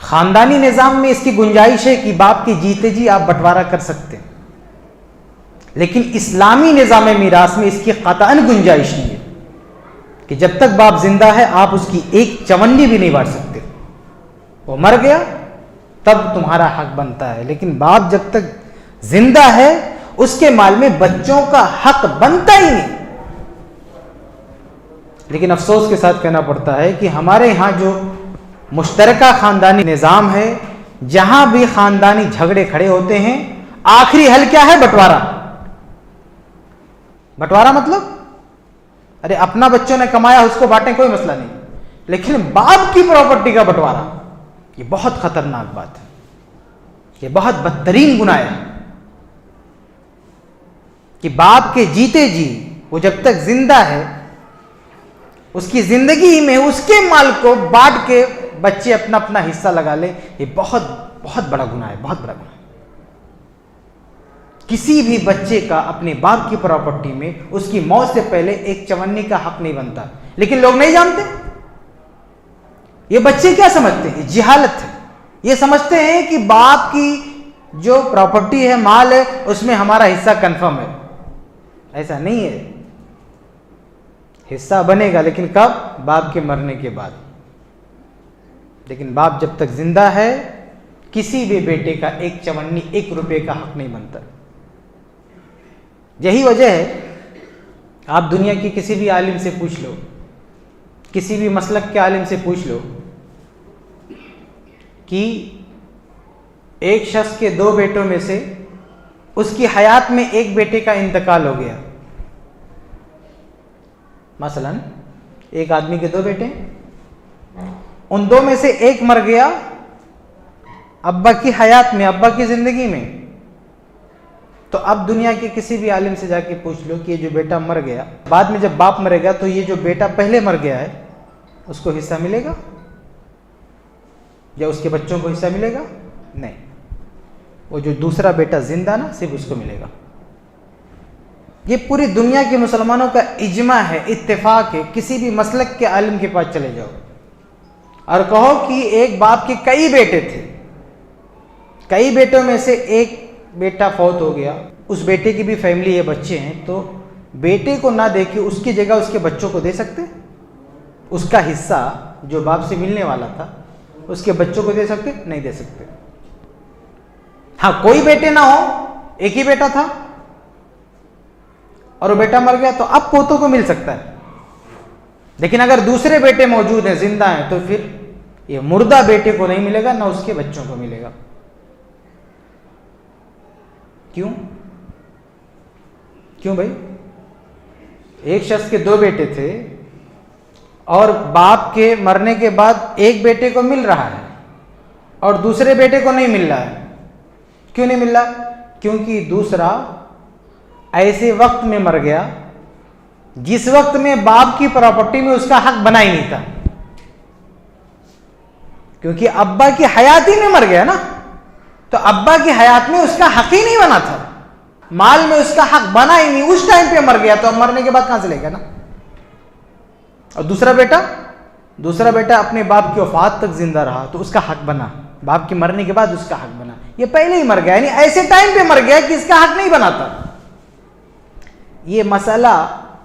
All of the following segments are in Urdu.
خاندانی نظام میں اس کی گنجائش ہے کہ باپ کے جیتے جی آپ بٹوارا کر سکتے ہیں، لیکن اسلامی نظام میراث میں اس کی قطعاً گنجائش نہیں ہے کہ جب تک باپ زندہ ہے آپ اس کی ایک چونی بھی نہیں بانٹ سکتے، وہ مر گیا تب تمہارا حق بنتا ہے، لیکن باپ جب تک زندہ ہے اس کے مال میں بچوں کا حق بنتا ہی نہیں۔ لیکن افسوس کے ساتھ کہنا پڑتا ہے کہ ہمارے ہاں جو مشترکہ خاندانی نظام ہے، جہاں بھی خاندانی جھگڑے کھڑے ہوتے ہیں آخری حل کیا ہے؟ بٹوارا۔ بٹوارا مطلب ارے اپنا بچوں نے کمایا اس کو بانٹیں، کوئی مسئلہ نہیں، لیکن باپ کی پراپرٹی کا بٹوارا یہ بہت خطرناک بات ہے، یہ بہت بدترین گناہ ہے کہ باپ کے جیتے جی وہ جب تک زندہ ہے اس کی زندگی میں اس کے مال کو بانٹ کے بچے اپنا اپنا حصہ لگا لیں، یہ بہت بہت بڑا گناہ ہے، بہت بڑا گناہ ہے۔ کسی بھی بچے کا اپنے باپ کی پراپرٹی میں اس کی موت سے پہلے ایک چونی کا حق نہیں بنتا، لیکن لوگ نہیں جانتے۔ یہ بچے کیا سمجھتے ہیں؟ جہالت ہے، یہ سمجھتے ہیں کہ باپ کی جو پراپرٹی ہے، مال ہے، اس میں ہمارا حصہ کنفرم ہے۔ ایسا نہیں ہے، حصہ بنے گا لیکن کب؟ باپ کے مرنے کے بعد۔ لیکن باپ جب تک زندہ ہے کسی بھی بیٹے کا ایک چونی، ایک روپے کا حق نہیں بنتا۔ یہی وجہ ہے، آپ دنیا کی کسی بھی عالم سے پوچھ لو، کسی بھی مسلک کے عالم سے پوچھ لو کہ ایک شخص کے 2 بیٹوں میں سے اس کی حیات میں ایک بیٹے کا انتقال ہو گیا، مثلا ایک آدمی کے 2 بیٹے، ان 2 میں سے ایک مر گیا ابا کی حیات میں، ابا کی زندگی میں، تو اب دنیا کے کسی بھی عالم سے جا کے پوچھ لو کہ یہ جو بیٹا مر گیا، بعد میں جب باپ مرے گا تو یہ جو بیٹا پہلے مر گیا ہے اس کو حصہ ملے گا یا اس کے بچوں کو حصہ ملے گا؟ نہیں، وہ جو دوسرا بیٹا زندہ نا صرف اس کو ملے گا۔ یہ پوری دنیا کے مسلمانوں کا اجماع ہے، اتفاق ہے۔ کسی بھی مسلک کے عالم کے پاس چلے جاؤ اور کہو کہ ایک باپ کے کئی بیٹے تھے، کئی بیٹوں میں سے ایک بیٹا فوت ہو گیا، اس بیٹے کی بھی فیملی ہے، بچے ہیں، تو بیٹے کو نہ دے کے اس کی جگہ اس کے بچوں کو دے سکتے؟ اس کا حصہ جو باپ سے ملنے والا تھا اس کے بچوں کو دے سکتے؟ نہیں دے سکتے۔ ہاں کوئی بیٹے نہ ہو، ایک ہی بیٹا تھا اور وہ بیٹا مر گیا تو اب پوتوں کو مل سکتا ہے، لیکن اگر دوسرے بیٹے موجود ہیں، زندہ ہیں، تو پھر یہ مردہ بیٹے کو نہیں ملے گا، نہ اس کے بچوں کو ملے گا۔ کیوں بھائی؟ ایک شخص کے 2 بیٹے تھے اور باپ کے مرنے کے بعد ایک بیٹے کو مل رہا ہے اور دوسرے بیٹے کو نہیں مل رہا ہے۔ کیوں نہیں مل رہا؟ کیونکہ دوسرا ایسے وقت میں مر گیا جس وقت میں باپ کی پراپرٹی میں اس کا حق بنا ہی نہیں تھا، کیونکہ ابا کی حیات ہی میں مر گیا نا، تو ابا کی حیات میں اس کا حق ہی نہیں بنا تھا، مال میں اس کا حق بنا ہی نہیں، اس ٹائم پہ مر گیا، تو اب مرنے کے بعد کہاں سے لے گا نا۔ اور دوسرا بیٹا اپنے باپ کی وفات تک زندہ رہا تو اس کا حق بنا، باپ کے مرنے کے بعد اس کا حق بنا، یہ پہلے ہی مر گیا، یعنی ایسے ٹائم پہ مر گیا کہ اس کا حق نہیں بنا تھا۔ یہ مسئلہ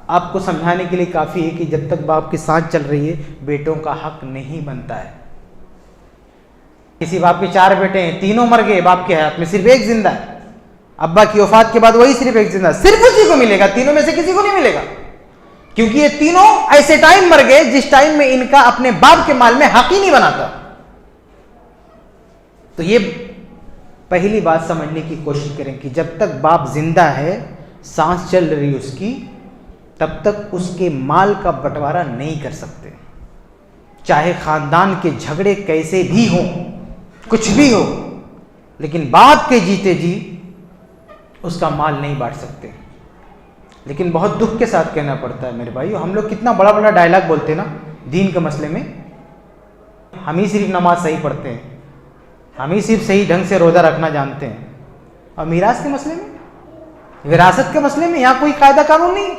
آپ کو سمجھانے کے لیے کافی ہے کہ جب تک باپ کی سانس چل رہی ہے بیٹوں کا حق نہیں بنتا ہے۔ کسی باپ کے 4 بیٹے ہیں، تینوں مر گئے باپ کی حیات میں، صرف ایک زندہ ہے، ابا کی وفات کے بعد وہی صرف ایک زندہ ہے، صرف اسی کو ملے گا، تینوں میں سے کسی کو نہیں ملے گا، کیونکہ یہ تینوں ایسے ٹائم مر گئے جس ٹائم میں ان کا اپنے باپ کے مال میں حق ہی نہیں بنا تھا۔ تو یہ پہلی بات سمجھنے کی کوشش کریں کہ جب تک باپ زندہ ہے، سانس چل رہی اس کی، تب تک اس کے مال کا بٹوارا نہیں کر سکتے، چاہے خاندان کے جھگڑے کیسے بھی ہوں، کچھ بھی ہو، لیکن باپ کے جیتے جی اس کا مال نہیں بانٹ سکتے۔ لیکن بہت دکھ کے ساتھ کہنا پڑتا ہے میرے بھائیو، ہم لوگ کتنا بڑا بڑا ڈائلاگ بولتے ہیں نا دین کے مسئلے میں، ہم ہی صرف نماز صحیح پڑھتے ہیں، ہم ہی صرف صحیح ڈھنگ سے روزہ رکھنا جانتے ہیں، اور میراث کے مسئلے میں، وراثت کے مسئلے میں یہاں کوئی قاعدہ قانون نہیں،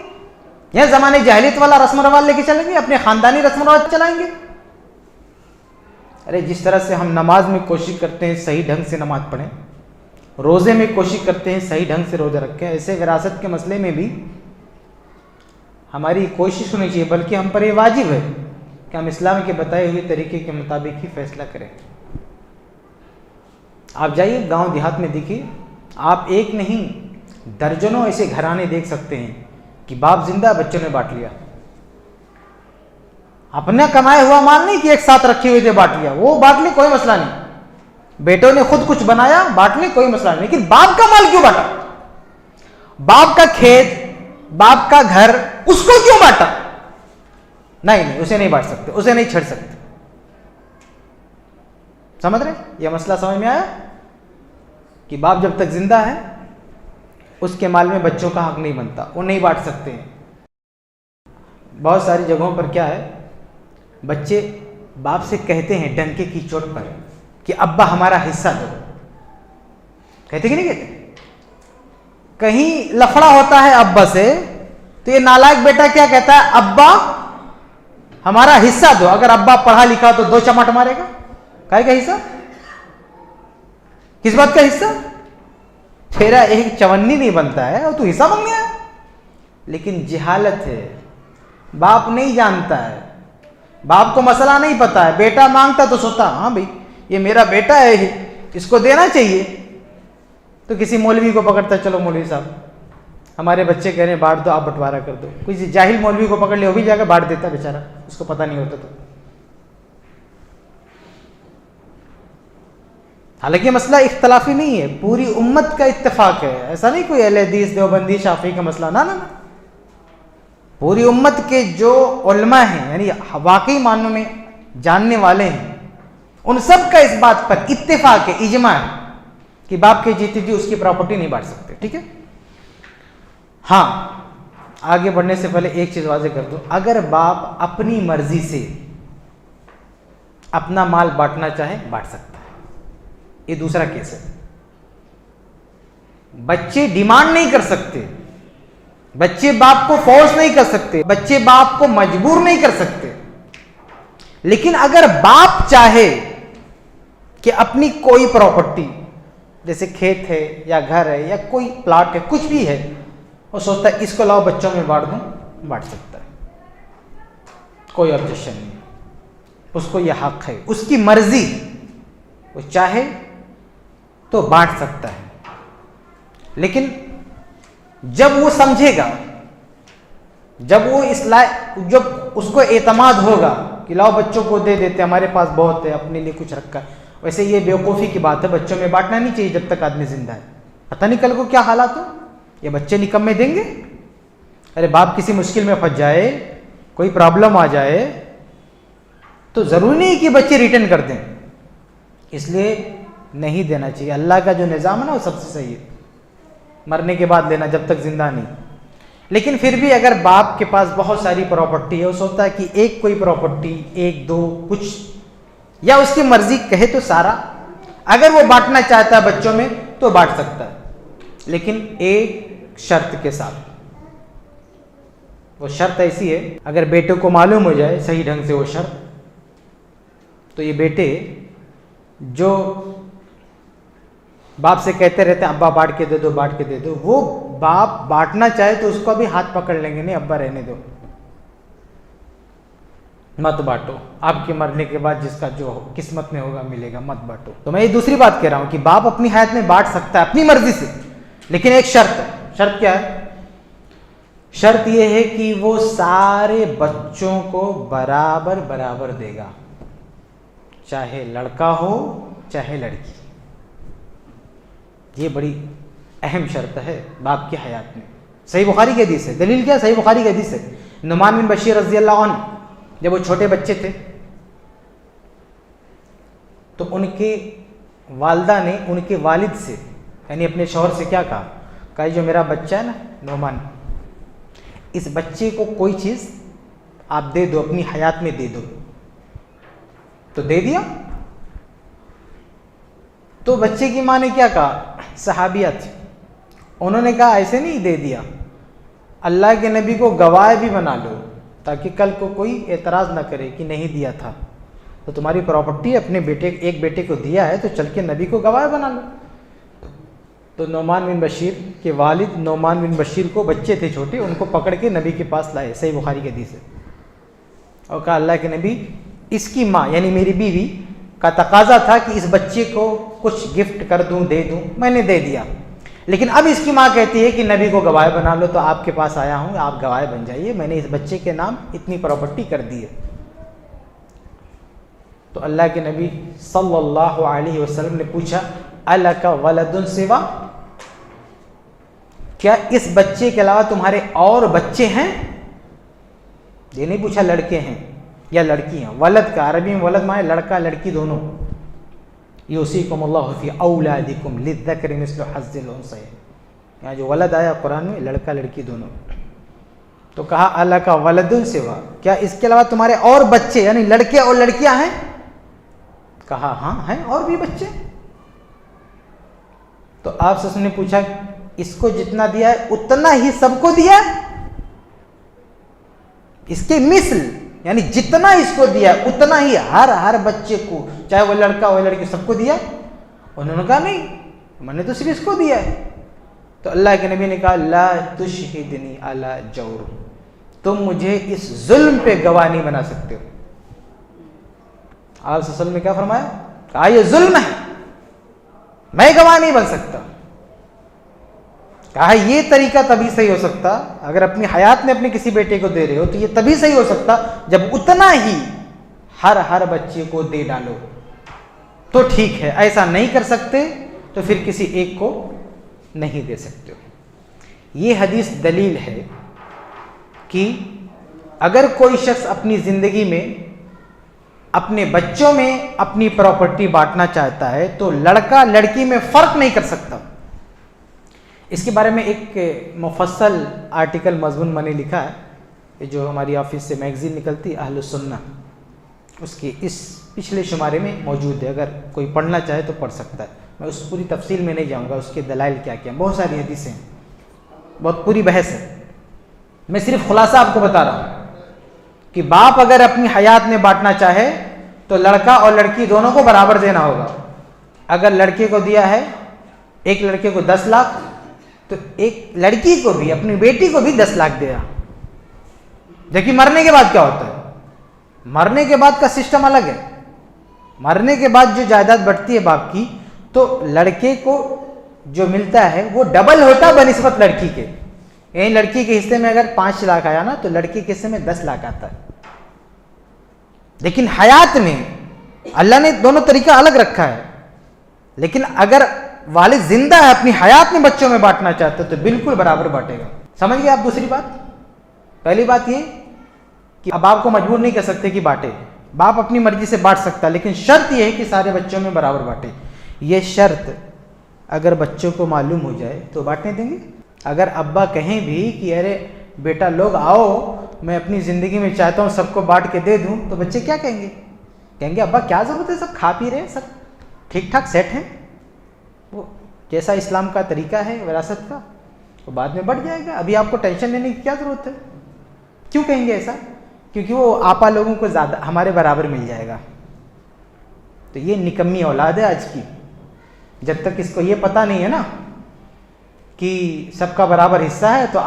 یہاں زمانے جاہلیت والا رسم و رواج لے کے چلیں گے، اپنے خاندانی رسم و رواج چلائیں گے۔ ارے جس طرح سے ہم نماز میں کوشش کرتے ہیں صحیح ڈھنگ سے نماز پڑھیں، روزے میں کوشش کرتے ہیں صحیح ڈھنگ سے روزہ رکھیں، ایسے وراثت کے مسئلے میں بھی ہماری کوشش ہونی چاہیے، بلکہ ہم پر یہ واجب ہے کہ ہم اسلام کے بتائے ہوئے طریقے کے مطابق ہی فیصلہ کریں۔ آپ جائیے گاؤں دیہات میں دیکھیے، آپ ایک نہیں درجنوں ایسے گھرانے دیکھ سکتے ہیں کہ باپ زندہ بچوں نے بانٹ لیا، اپنا کمایا ہوا مال نہیں کہ ایک ساتھ رکھے ہوئے تھے بانٹ لیا، وہ بانٹ لے کوئی مسئلہ نہیں، بیٹوں نے خود کچھ بنایا بانٹ لے کوئی مسئلہ نہیں، لیکن باپ کا مال کیوں بانٹا؟ باپ کا کھیت، باپ کا گھر، اس کو کیوں بانٹا؟ نہیں اسے نہیں بانٹ سکتے، اسے نہیں چھڑ سکتے۔ سمجھ رہے؟ یہ مسئلہ سمجھ میں آیا کہ باپ جب تک زندہ ہے اس کے مال میں بچوں کا حق نہیں بنتا، وہ نہیں بانٹ سکتے ہیں۔ بہت ساری جگہوں پر کیا ہے، بچے باپ سے کہتے ہیں ڈنکے کی چوٹ پر کہ ابا ہمارا حصہ دو، کہتے کہ نہیں کہتے؟ کہیں لفڑا ہوتا ہے ابا سے تو یہ نالائق بیٹا کیا کہتا ہے؟ ابا ہمارا حصہ دو۔ اگر ابا پڑھا لکھا تو 2 چماٹ مارے گا، کائے کا حصہ؟ کس بات کا حصہ؟ تیرا ایک چونی نہیں بنتا ہے اور تو حصہ مانگ گیا ہے۔ لیکن جہالت ہے، باپ نہیں جانتا ہے، باپ کو مسئلہ نہیں پتا ہے، بیٹا مانگتا تو سوچتا ہاں بھائی یہ میرا بیٹا ہے، اس کو دینا چاہیے، تو کسی مولوی کو پکڑتا چلو مولوی صاحب ہمارے بچے کہہ رہے ہیں بانٹ دو، آپ بٹوارا کر دو۔ کسی جاہل مولوی کو پکڑ لے، وہ بھی جا کے بانٹ دیتا بیچارہ، اس کو پتہ نہیں ہوتا تو۔ حالانکہ مسئلہ اختلافی نہیں ہے، پوری امت کا اتفاق ہے، ایسا نہیں کوئی اہل حدیث دیوبندی شافعی کا مسئلہ، نہ نہ، پوری امت کے جو علماء ہیں یعنی واقعی معنوں میں جاننے والے ہیں، ان سب کا اس بات پر اتفاق ہے، اجماع ہے کہ باپ کے جیتے جی اس کی پراپرٹی نہیں بانٹ سکتے۔ ٹھیک ہے؟ ہاں آگے بڑھنے سے پہلے ایک چیز واضح کر دو، اگر باپ اپنی مرضی سے اپنا مال بانٹنا چاہے بانٹ سکتا ہے، یہ دوسرا کیس ہے۔ بچے ڈیمانڈ نہیں کر سکتے، بچے باپ کو فورس نہیں کر سکتے، بچے باپ کو مجبور نہیں کر سکتے، لیکن اگر باپ چاہے کہ اپنی کوئی پراپرٹی جیسے کھیت ہے یا گھر ہے یا کوئی پلاٹ ہے، کچھ بھی ہے، وہ سوچتا ہے اس کو لاؤ بچوں میں بانٹ دوں، بانٹ سکتا ہے، کوئی آبجیکشن نہیں، اس کو یہ حق ہے، اس کی مرضی، وہ چاہے تو بانٹ سکتا ہے۔ لیکن جب وہ سمجھے گا، جب وہ جب اس کو اعتماد ہوگا کہ لاؤ بچوں کو دے دیتے، ہمارے پاس بہت ہے، اپنے لیے کچھ رکھا ہے۔ ویسے یہ بیوقوفی کی بات ہے، بچوں میں بانٹنا نہیں چاہیے جب تک آدمی زندہ ہے، پتہ نہیں کل کو کیا حالات ہو، یہ بچے نکمے دیں گے۔ ارے باپ کسی مشکل میں پھنس جائے، کوئی پرابلم آ جائے تو ضروری نہیں کہ بچے ریٹرن کر دیں، اس لیے نہیں دینا چاہیے۔ اللہ کا جو نظام ہے نا وہ سب سے صحیح ہے، مرنے کے بعد لینا، جب تک زندہ نہیں۔ لیکن پھر بھی اگر باپ کے پاس بہت ساری پراپرٹی ہے، وہ سوچتا ہے کہ ایک کوئی پراپرٹی، 1 2 کچھ، یا اس کی مرضی کہے تو سارا، اگر وہ بانٹنا چاہتا ہے بچوں میں تو بانٹ سکتا ہے، لیکن ایک شرط کے ساتھ۔ وہ شرط ایسی ہے، اگر بیٹے کو معلوم ہو جائے صحیح ڈھنگ سے وہ شرط، تو یہ بیٹے جو باپ سے کہتے رہتے ہیں ابا بانٹ کے دے دو، بانٹ کے دے دو، وہ باپ بانٹنا چاہے تو اس کو بھی ہاتھ پکڑ لیں گے، نہیں ابا رہنے دو، مت بانٹو، آپ کے مرنے کے بعد جس کا جو قسمت میں ہوگا ملے گا، مت بانٹو۔ تو میں یہ دوسری بات کہہ رہا ہوں کہ باپ اپنی حیات میں بانٹ سکتا ہے اپنی مرضی سے، لیکن ایک شرط ہے۔ شرط کیا ہے؟ شرط یہ ہے کہ وہ سارے بچوں کو برابر برابر دے گا، چاہے لڑکا ہو چاہے لڑکی۔ یہ بڑی اہم شرط ہے باپ کی حیات میں۔ صحیح بخاری کی حدیث ہے، دلیل کیا؟ صحیح بخاری کی حدیث ہے، نعمان بن بشیر رضی اللہ عنہ جب وہ چھوٹے بچے تھے تو ان کے والدہ نے ان کے والد سے یعنی اپنے شوہر سے کیا کہا جو میرا بچہ ہے نا نعمان، اس بچے کو کوئی چیز آپ دے دو، اپنی حیات میں دے دو۔ تو دے دیا۔ تو بچے کی ماں نے کیا کہا؟ صحابیہ تھی، انہوں نے کہا ایسے نہیں دے دیا، اللہ کے نبی کو گواہ بھی بنا لو تاکہ کل کو کوئی اعتراض نہ کرے کہ نہیں دیا تھا۔ تو تمہاری پراپرٹی اپنے ایک بیٹے کو دیا ہے تو چل کے نبی کو گواہ بنا لو. تو نعمان بن بشیر کے والد نعمان بن بشیر کو بچے تھے چھوٹے, ان کو پکڑ کے نبی کے پاس لائے, صحیح بخاری کی حدیث ہے, اور کہا اللہ کے نبی اس کی ماں یعنی میری بیوی کا تقاضا تھا کہ اس بچے کو کچھ گفٹ کر دوں, دے دوں, میں نے دے دیا, لیکن اب اس کی ماں کہتی ہے کہ نبی کو گواہ بنا لو, تو آپ کے پاس آیا ہوں, آپ گواہ بن جائیے, میں نے اس بچے کے نام اتنی پراپرٹی کر دی ہے. تو اللہ کے نبی صلی اللہ علیہ وسلم نے پوچھا الک ولد سوا, کیا اس بچے کے علاوہ تمہارے اور بچے ہیں؟ یہ نہیں پوچھا لڑکے ہیں یا لڑکی ہیں. ولد کا عربی میں ولد معنی لڑکا لڑکی دونوں. یوصیکم اللہ فی اولادکم للذکر مثل حظ الانثیین, یہاں جو ولد آیا قرآن میں لڑکا لڑکی دونوں. تو کہا الک ولد سوا, کیا اس کے علاوہ تمہارے اور بچے یعنی لڑکے اور لڑکیاں ہیں؟ کہا ہاں ہیں اور بھی بچے. تو آپ سے نے پوچھا اس کو جتنا دیا ہے اتنا ہی سب کو دیا ہے؟ اس کے مثل یعنی جتنا اس کو دیا ہے اتنا ہی ہر بچے کو, چاہے وہ لڑکا ہو لڑکی, سب کو دیا؟ انہوں نے کہا نہیں, میں نے تو صرف اس کو دیا ہے. تو اللہ کے نبی نے کہا لا تشہدنی علی جور, تم مجھے اس ظلم پہ گواہ نہیں بنا سکتے ہو. آپ صلی اللہ علیہ وسلم نے کیا فرمایا؟ کہا یہ ظلم ہے, میں گواہ نہیں بن سکتا. کہا یہ طریقہ تبھی صحیح ہو سکتا, اگر اپنی حیات میں اپنے کسی بیٹے کو دے رہے ہو تو یہ تبھی صحیح ہو سکتا جب اتنا ہی ہر بچے کو دے ڈالو تو ٹھیک ہے, ایسا نہیں کر سکتے تو پھر کسی ایک کو نہیں دے سکتے ہو. یہ حدیث دلیل ہے کہ اگر کوئی شخص اپنی زندگی میں اپنے بچوں میں اپنی پراپرٹی بانٹنا چاہتا ہے تو لڑکا لڑکی میں فرق نہیں کر سکتا. اس کے بارے میں ایک مفصل آرٹیکل مضمون میں نے لکھا ہے, جو ہماری آفس سے میگزین نکلتی اہل السنہ, اس کے اس پچھلے شمارے میں موجود ہے, اگر کوئی پڑھنا چاہے تو پڑھ سکتا ہے. میں اس پوری تفصیل میں نہیں جاؤں گا, اس کے دلائل کیا کیا, بہت ساری حدیثیں ہیں, بہت پوری بحث ہے. میں صرف خلاصہ آپ کو بتا رہا ہوں کہ باپ اگر اپنی حیات میں بانٹنا چاہے تو لڑکا اور لڑکی دونوں کو برابر دینا ہوگا. اگر لڑکے کو دیا ہے, ایک لڑکے کو 10 لاکھ, تو ایک لڑکی کو بھی, اپنی بیٹی کو بھی 10 لاکھ دیا. دیکھیے مرنے کے بعد کیا ہوتا ہے, مرنے کے بعد کا سسٹم الگ ہے. مرنے کے بعد جو جائیداد بڑھتی ہے باپ کی, تو لڑکے کو جو ملتا ہے وہ ڈبل ہوتا ہے بنسبت لڑکی کے. یعنی لڑکی کے حصے میں اگر 5 لاکھ آیا نا, تو لڑکی کے حصے میں 10 لاکھ آتا ہے. لیکن حیات میں اللہ نے دونوں طریقہ الگ رکھا ہے. لیکن اگر والد زندہ ہے, اپنی حیات میں بچوں میں بانٹنا چاہتا ہے تو بالکل برابر بانٹے گا. سمجھ گئے آپ؟ دوسری بات, پہلی بات یہ کہ اب آپ کو مجبور نہیں کر سکتے کہ بانٹے, باپ اپنی مرضی سے بانٹ سکتا, لیکن شرط یہ ہے کہ سارے بچوں میں برابر بانٹے. یہ شرط اگر بچوں کو معلوم ہو جائے تو بانٹنے دیں گے. اگر ابا کہیں بھی کہ ارے بیٹا لوگ آؤ, میں اپنی زندگی میں چاہتا ہوں سب کو بانٹ کے دے دوں, تو بچے کیا کہیں گے؟ کہیں گے ابا کیا ضرورت ہے, سب کھا پی رہے ہیں, سب ٹھیک ٹھاک سیٹ ہیں, وہ جیسا اسلام کا طریقہ ہے وراثت کا وہ بعد میں بڑھ جائے گا, ابھی آپ کو ٹینشن لینے کی کیا ضرورت ہے. کیوں کہیں گے ایسا؟ کیونکہ وہ آپا لوگوں کو زیادہ ہمارے برابر مل جائے گا. تو یہ نکمی اولاد ہے آج کی. جب تک اس کو یہ پتہ نہیں ہے نا کہ سب کا برابر حصہ ہے, تو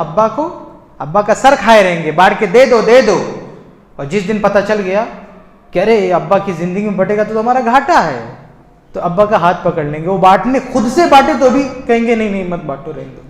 ابا کا سر کھائے رہیں گے, بانٹ کے دے دو دے دو. اور جس دن پتہ چل گیا کہ ارے ابا کی زندگی میں بٹے گا تو ہمارا گھاٹا ہے, تو ابا کا ہاتھ پکڑ لیں گے. وہ بانٹنے خود سے بانٹے تو بھی کہیں گے نہیں نہیں مت بانٹو, رہنے دو.